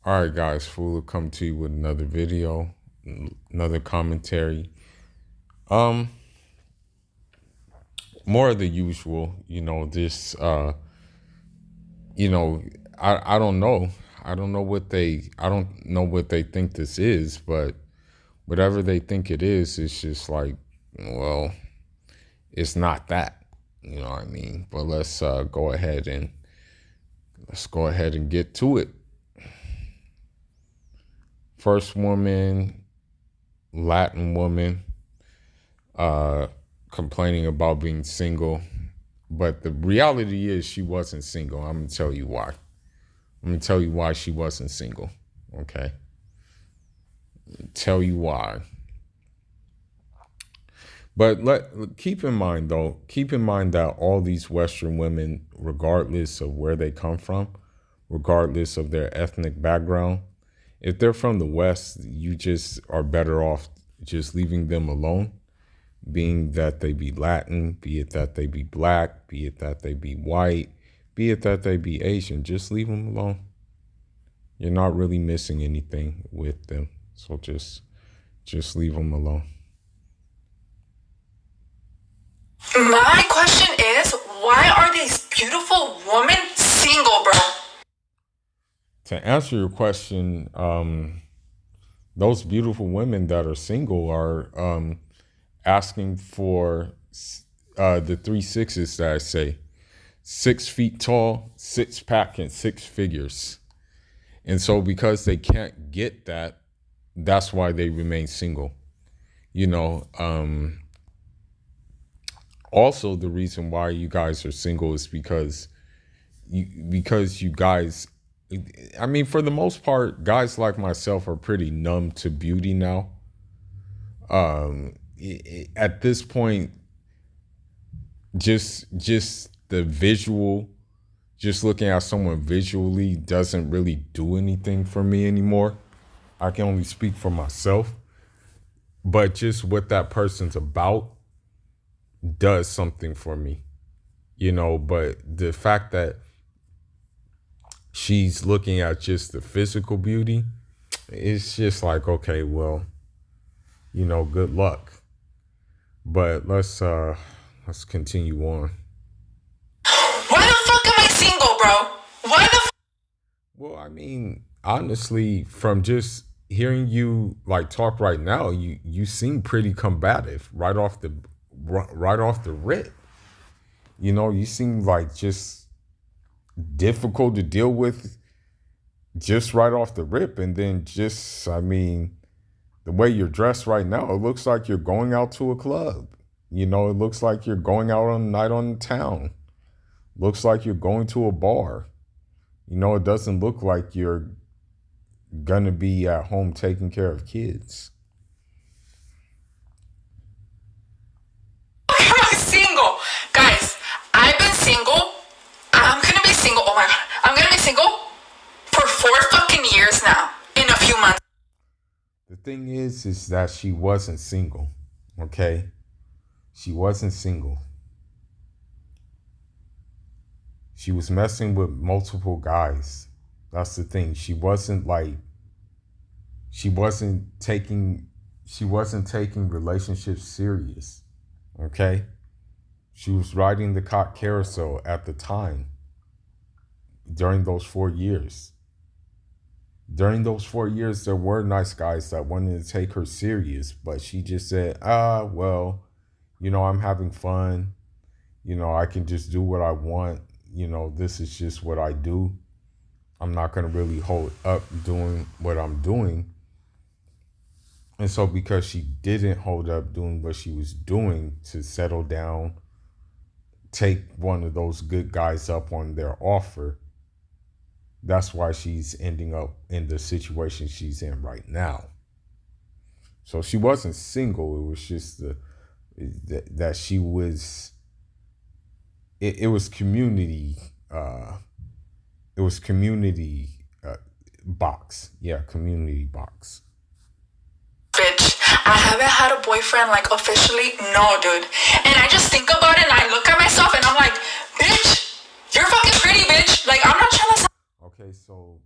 All right, guys, Fool will come to you with another video, another commentary. Um, More of the usual, this you know, I don't know. I don't know what they think this is, but whatever they think it is, it's just like, well, it's not that. You know what I mean? But let's go ahead and get to it. First woman, Latin woman, uh, complaining about being single. But the reality is she wasn't single. I'm going to tell you why. I'm going to tell you why she wasn't single. Okay. Tell you why. But keep in mind, though, keep in mind that all these Western women, regardless of where they come from, regardless of their ethnic background, if they're from the West, you just are better off just leaving them alone, being that they be Latin, be it that they be black, be it that they be white, be it that they be Asian. Just leave them alone. You're not really missing anything with them. So just leave them alone. My question is, why are these beautiful women single, bro? To answer your question, those beautiful women that are single are asking for the three sixes that I say: 6 feet tall, six pack, and six figures. And so, because they can't get that, that's why they remain single. You know, also the reason why you guys are single is because you guys, I mean, for the most part, guys like myself are pretty numb to beauty now. At this point, just the visual, just looking at someone visually doesn't really do anything for me anymore. I can only speak for myself, but just what that person's about does something for me, but the fact that she's looking at just the physical beauty, it's just like, okay, well, good luck. But let's continue on. Why the fuck am I single, bro? Why the Well, I mean, honestly, from just hearing you like talk right now, you seem pretty combative right off the rip. You seem like just difficult to deal with just right off the rip, and then just, I mean, the way you're dressed right now, it looks like you're going out to a club. It looks like you're going out on a night on the town. Looks like you're going to a bar. It doesn't look like you're gonna be at home taking care of kids. fuck am I single? Guys, I've been single. I'm gonna be single. Oh my god. I'm gonna be single for 4 fucking years now. In a few months. The thing is that she wasn't single. Okay, she wasn't single. She was messing with multiple guys. That's the thing. She wasn't taking she wasn't taking relationships serious. Okay? She was riding the cock carousel at the time during those 4 years. During those 4 years, there were nice guys that wanted to take her serious, but she just said, well, I'm having fun. I can just do what I want. This is just what I do. I'm not going to really hold up doing what I'm doing. And so, because she didn't hold up doing what she was doing to settle down, take one of those good guys up on their offer, that's why she's ending up in the situation she's in right now. So she wasn't single. It was just that she was. It was community. It was community box. Yeah, community box. Bitch, I haven't had a boyfriend like officially. No, dude. And I just think about it and I look at myself and I'm like, bitch, you're fucking pretty, bitch. Like, I'm not trying to. Okay, so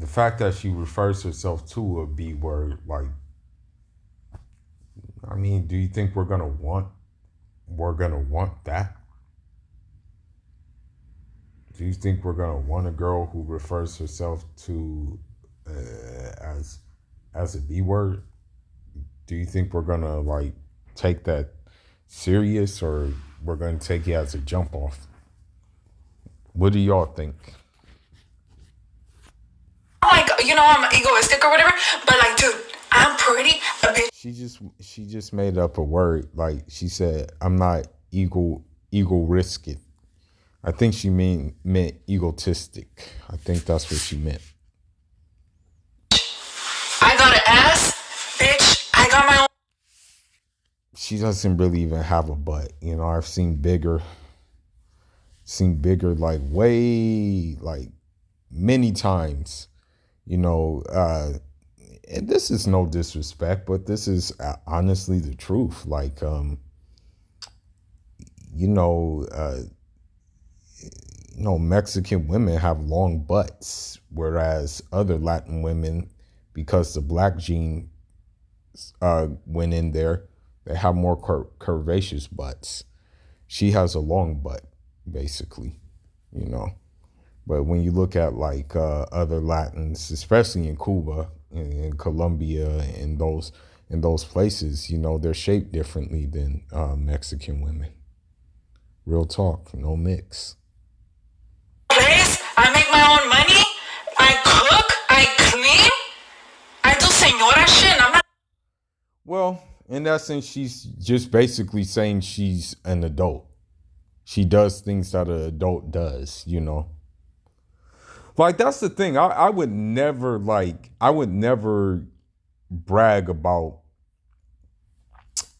the fact that she refers herself to a B word, like, I mean, do you think we're gonna want that? Do you think we're gonna want a girl who refers herself to as as a B word? Do you think we're gonna like take that serious, or we're gonna take it as a jump off? What do y'all think? Like, I'm egoistic or whatever, but like, dude, I'm pretty a bitch. She just made up a word. Like she said, I'm not egoistic. I think she meant egotistic. I think that's what she meant. I got an ass, bitch. I got my own. She doesn't really even have a butt. I've seen bigger, like way, like many times. And this is no disrespect, but this is honestly the truth. Like, you know, uh, Mexican women have long butts, whereas other Latin women, because the black gene went in there, they have more curvaceous butts. She has a long butt, basically, you know. But when you look at like other Latins, especially in Cuba, in Colombia, in those places, they're shaped differently than Mexican women. Real talk, no mix. Place. I make my own money. I cook. I clean. I do señora shit. I'm not. Well, in that sense, she's just basically saying she's an adult. She does things that an adult does, Like that's the thing. I would never brag about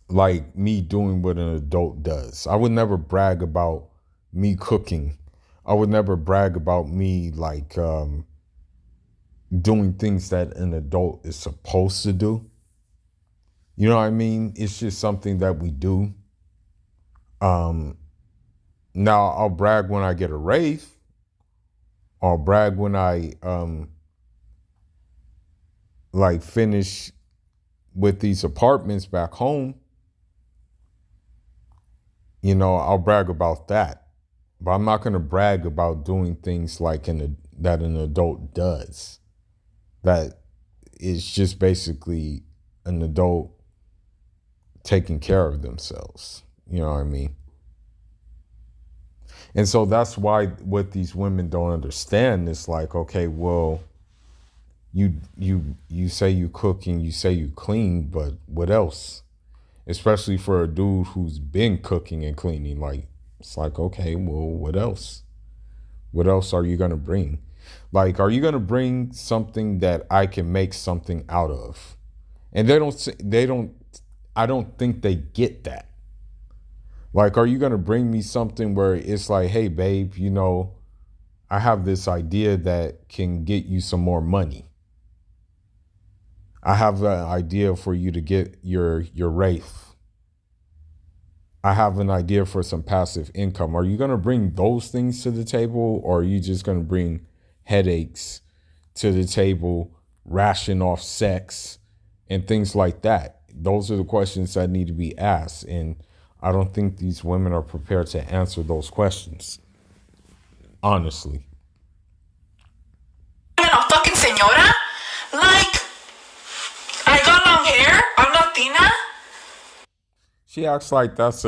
like me doing what an adult does. I would never brag about me cooking. I would never brag about me like doing things that an adult is supposed to do. You know what I mean? It's just something that we do. Now I'll brag when I get a raise. I'll brag when I like finish with these apartments back home. I'll brag about that. But I'm not going to brag about doing things like that an adult does. That is just basically an adult taking care of themselves. You know what I mean? And so that's why what these women don't understand is like, okay, well, you say you cook and you say you clean, but what else? Especially for a dude who's been cooking and cleaning, like it's like, okay, well, what else? What else are you gonna bring? Like, are you gonna bring something that I can make something out of? And I don't think they get that. Like, are you gonna bring me something where it's like, hey, babe, I have this idea that can get you some more money. I have an idea for you to get your Wraith. I have an idea for some passive income. Are you going to bring those things to the table, or are you just going to bring headaches to the table, ration off sex, and things like that? Those are the questions that need to be asked. And I don't think these women are prepared to answer those questions. Honestly. I'm a fucking señora. Like, I got long hair. I'm Latina. She acts like that's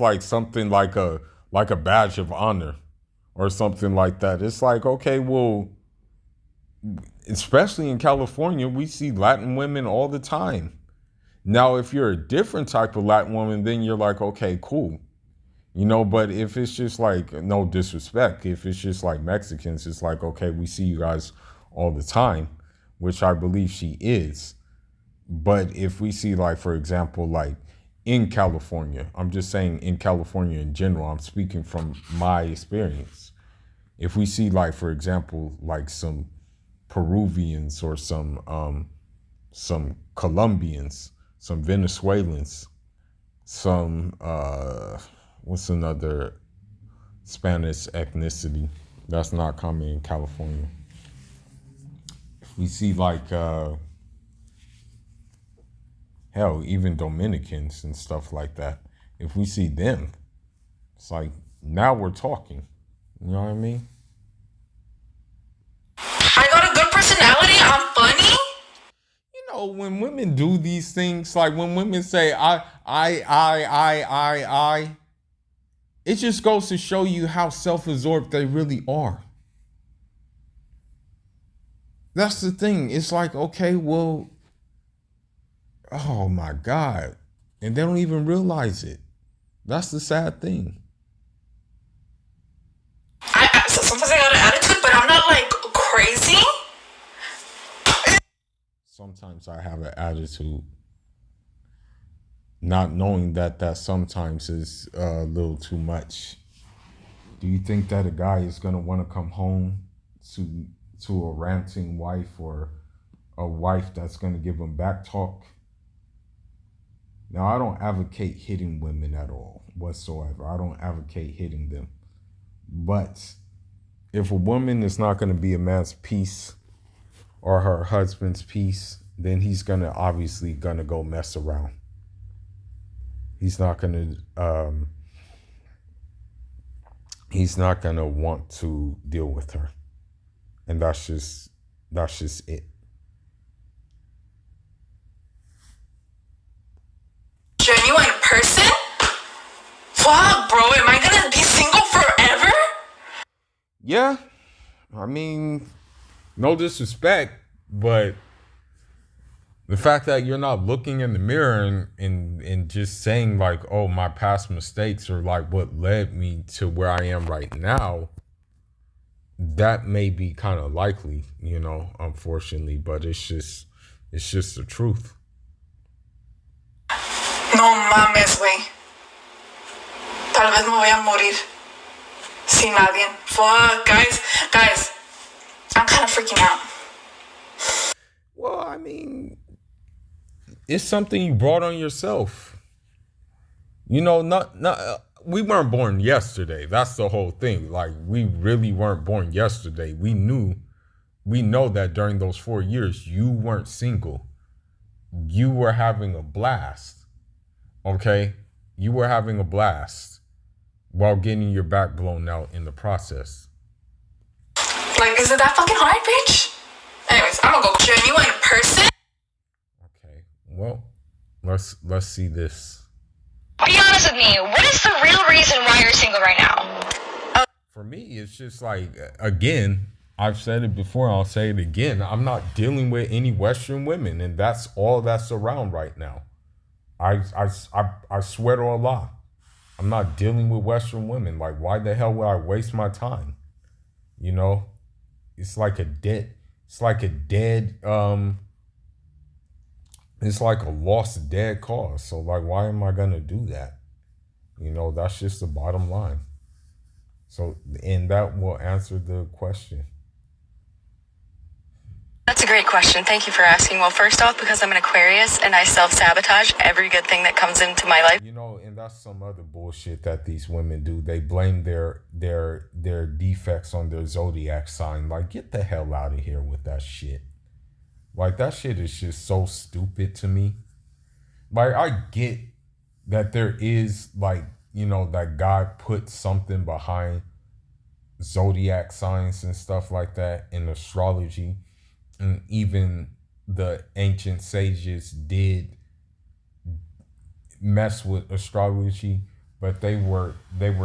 like something like a badge of honor or something like that. It's like, okay, well, especially in California, we see Latin women all the time. Now, if you're a different type of Latin woman, then you're like, okay, cool. But if it's just like, no disrespect, if it's just like Mexicans, it's like, okay, we see you guys all the time, which I believe she is. But if we see, like, for example, like in California, I'm just saying in California in general, I'm speaking from my experience. If we see, like, for example, like some Peruvians or some Colombians, some Venezuelans, some, what's another Spanish ethnicity? That's not common in California. If we see like hell, even Dominicans and stuff like that. If we see them, it's like now we're talking. You know what I mean? I got a good personality. I'm funny. You know, when women do these things, like when women say I, it just goes to show you how self-absorbed they really are. That's the thing. It's like, okay, well, oh my God. And they don't even realize it. That's the sad thing. So sometimes I got an attitude, but I'm not like crazy. Sometimes I have an attitude, not knowing that sometimes is a little too much. Do you think that a guy is gonna want to come home to a ranting wife or a wife that's gonna give him back talk? Now, I don't advocate hitting women at all whatsoever. I don't advocate hitting them. But if a woman is not going to be a man's peace or her husband's peace, then he's going to obviously going to go mess around. He's not going to want to deal with her. And that's just it. Genuine person? Fuck, bro. Am I gonna be single forever? Yeah. I mean, no disrespect, but the fact that you're not looking in the mirror and just saying like, oh, my past mistakes are like what led me to where I am right now, that may be kind of likely, unfortunately, but it's just the truth. No mames, güey. Tal vez me voy a morir sin nadie. Fuck, guys, I'm kind of freaking out. Well, I mean, it's something you brought on yourself. Not we weren't born yesterday. That's the whole thing. Like, we really weren't born yesterday. We know that during those 4 years, you weren't single. You were having a blast. Okay? You were having a blast while getting your back blown out in the process. Like, is it that fucking hard, bitch? Anyways, I'm gonna go genuine person. Okay. Well, let's see this. Be honest with me. What is the real reason why you're single right now? For me, it's just like, again, I've said it before, I'll say it again. I'm not dealing with any Western women, and that's all that's around right now. I swear to Allah, I'm not dealing with Western women. Like, why the hell would I waste my time? It's like a lost dead cause. So like, why am I gonna do that? That's just the bottom line. So, and that will answer the question. That's a great question. Thank you for asking. Well, first off, because I'm an Aquarius and I self-sabotage every good thing that comes into my life. And that's some other bullshit that these women do. They blame their defects on their zodiac sign. Like, get the hell out of here with that shit. Like, that shit is just so stupid to me. Like, I get that there is, like, that God put something behind zodiac signs and stuff like that in astrology. And even the ancient sages did mess with astrology, but they were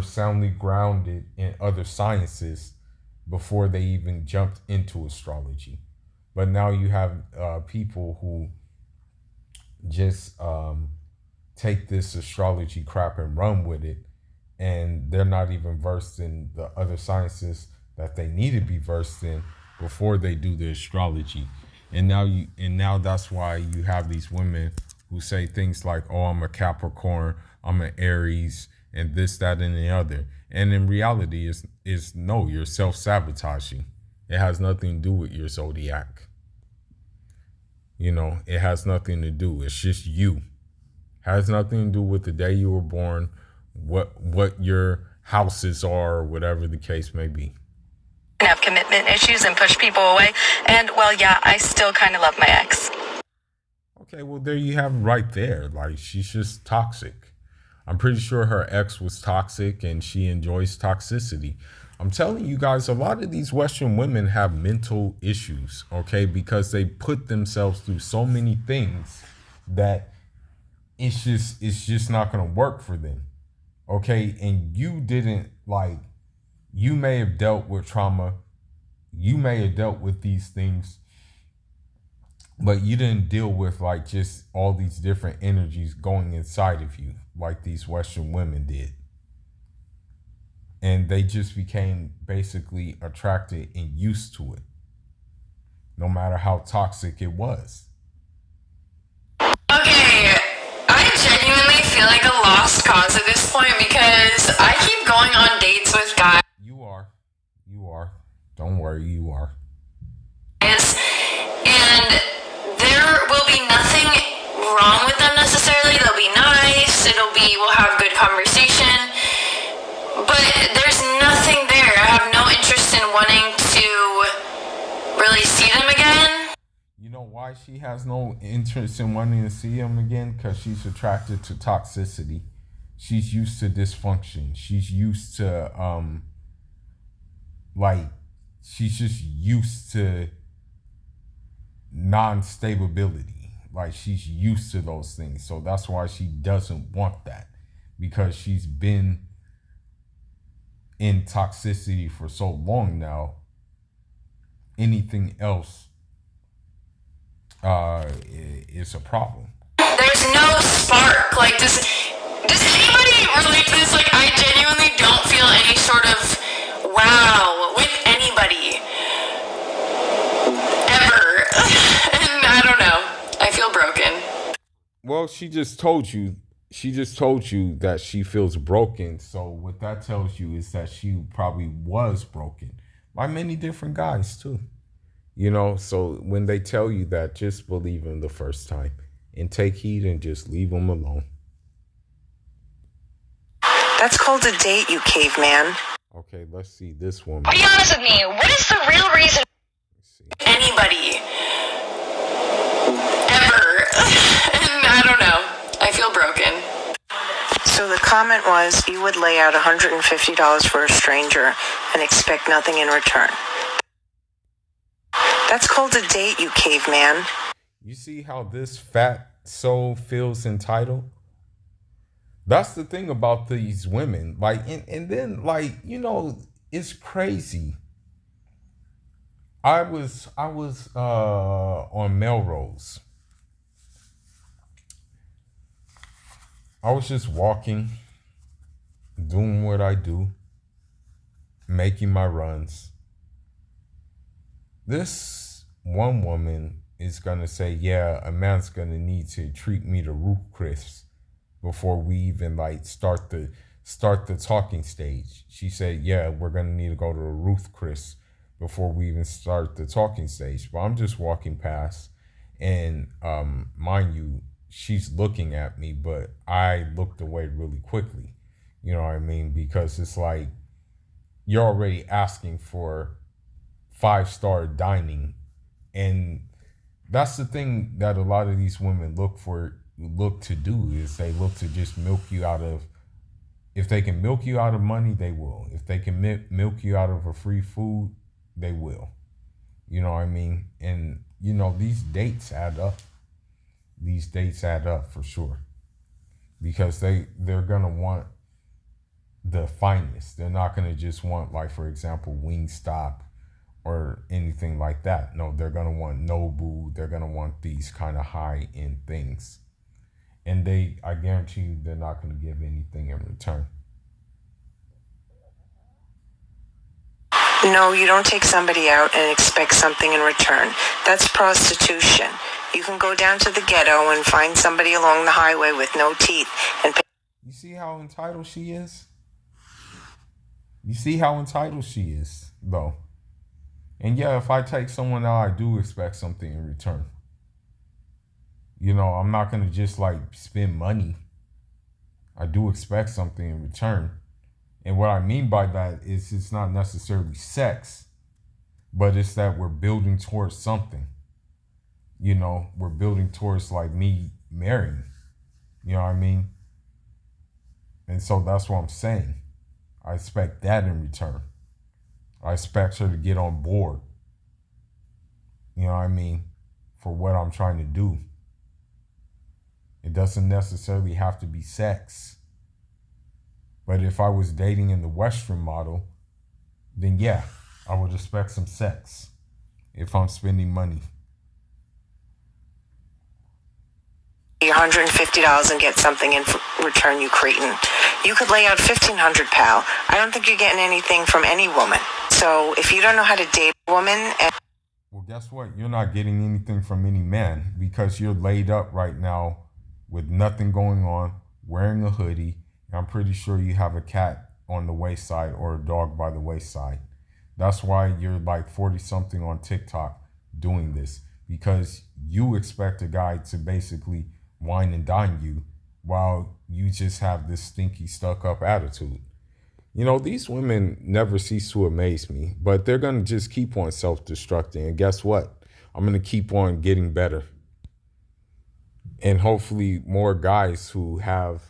soundly grounded in other sciences before they even jumped into astrology. But now you have people who just take this astrology crap and run with it, and they're not even versed in the other sciences that they need to be versed in before they do the astrology. And now that's why you have these women who say things like, oh, I'm a Capricorn, I'm an Aries, and this, that, and the other. And in reality, is no, you're self-sabotaging. It has nothing to do with your zodiac. It has nothing to do. It's just you. It has nothing to do with the day you were born, what your houses are, or whatever the case may be. have commitment issues and push people away. And well, yeah, I still kind of love my ex. Okay, well, there you have it right there. Like, she's just toxic. I'm pretty sure her ex was toxic and she enjoys toxicity. I'm telling you guys, a lot of these Western women have mental issues, okay, because they put themselves through so many things that it's just not going to work for them, okay? And you didn't, like, you may have dealt with trauma, you may have dealt with these things, but you didn't deal with like just all these different energies going inside of you like these Western women did. And they just became basically attracted and used to it, no matter how toxic it was. Okay, I genuinely feel like a lost cause at this point because I keep going on dates with guys. You are. Don't worry, you are. And there will be nothing wrong with them necessarily. They'll be nice. We'll have good conversation. But there's nothing there. I have no interest in wanting to really see them again. You know why she has no interest in wanting to see him again? Because she's attracted to toxicity. She's used to dysfunction. She's used to, she's just used to non-stability. Like, she's used to those things. So that's why she doesn't want that. Because she's been in toxicity for so long now. Anything else is a problem. There's no spark. Like, does anybody relate to this? Like, I genuinely don't feel any sort of wow with anybody ever. And I don't know. I feel broken. Well, she just told you that she feels broken. So what that tells you is that she probably was broken by many different guys too. You know, so when they tell you that, just believe them the first time and take heed and just leave them alone. That's called a date, you caveman. Okay, let's see this woman. Be honest with me. What is the real reason? Anybody ever? And I don't know. I feel broken. So the comment was you would lay out $150 for a stranger and expect nothing in return. That's called a date, you caveman. You see how this fat soul feels entitled? That's the thing about these women. Like, and then, like, you know, it's crazy. I was on Melrose. I was just walking, doing what I do, making my runs. This one woman is going to say, yeah, a man's going to need to treat me to Ruth Chris before we even like start the talking stage. She said, yeah, we're going to need to go to a Ruth Chris before we even start the talking stage. But I'm just walking past, and mind you, she's looking at me, but I looked away really quickly. You know what I mean? Because it's like you're already asking for 5-star dining, and that's the thing that a lot of these women look to do is they look to just milk you out of. If they can milk you out of money, they will. If they can milk you out of a free food, they will. You know what I mean? And you know, these dates add up. These dates add up for sure, because they're gonna want the finest. They're not gonna just want, like, for example, Wingstop or anything like that. No, they're gonna want Nobu. They're gonna want these kind of high-end things, and I guarantee you, they're not gonna give anything in return. No, you don't take somebody out and expect something in return. That's prostitution. You can go down to the ghetto and find somebody along the highway with no teeth and pay. You see how entitled she is? You see how entitled she is, though. And yeah, if I take someone out, I do expect something in return. You know, I'm not going to just like spend money. I do expect something in return. And what I mean by that is it's not necessarily sex. but it's that we're building towards something. You know, we're building towards like me marrying. You know what I mean? And so that's what I'm saying. I expect that in return. I expect her to get on board. You know what I mean? For what I'm trying to do. It doesn't necessarily have to be sex. But if I was dating in the Western model, then yeah, I would expect some sex if I'm spending money. $150 and get something in return, you cretin. You could lay out $1,500, pal. I don't think you're getting anything from any woman. So if you don't know how to date a woman well, guess what? You're not getting anything from any man because you're laid up right now with nothing going on, wearing a hoodie. I'm pretty sure you have a cat on the wayside or a dog by the wayside. That's why you're like 40-something on TikTok doing this, because you expect a guy to basically wine and dine you while you just have this stinky, stuck-up attitude. You know, these women never cease to amaze me, but they're going to just keep on self-destructing. And guess what? I'm going to keep on getting better. And hopefully more guys who have,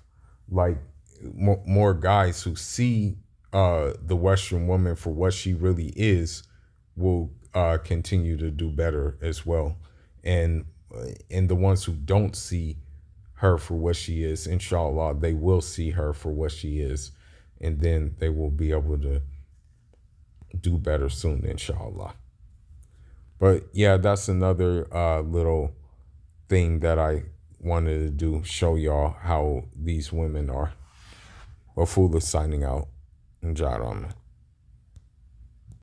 like, more guys who see the Western woman for what she really is will continue to do better as well. And the ones who don't see her for what she is, inshallah, they will see her for what she is. And then they will be able to do better soon, inshallah. But yeah, that's another little thing that I wanted to do, show y'all how these women are. Wafula signing out. Njad Rahman.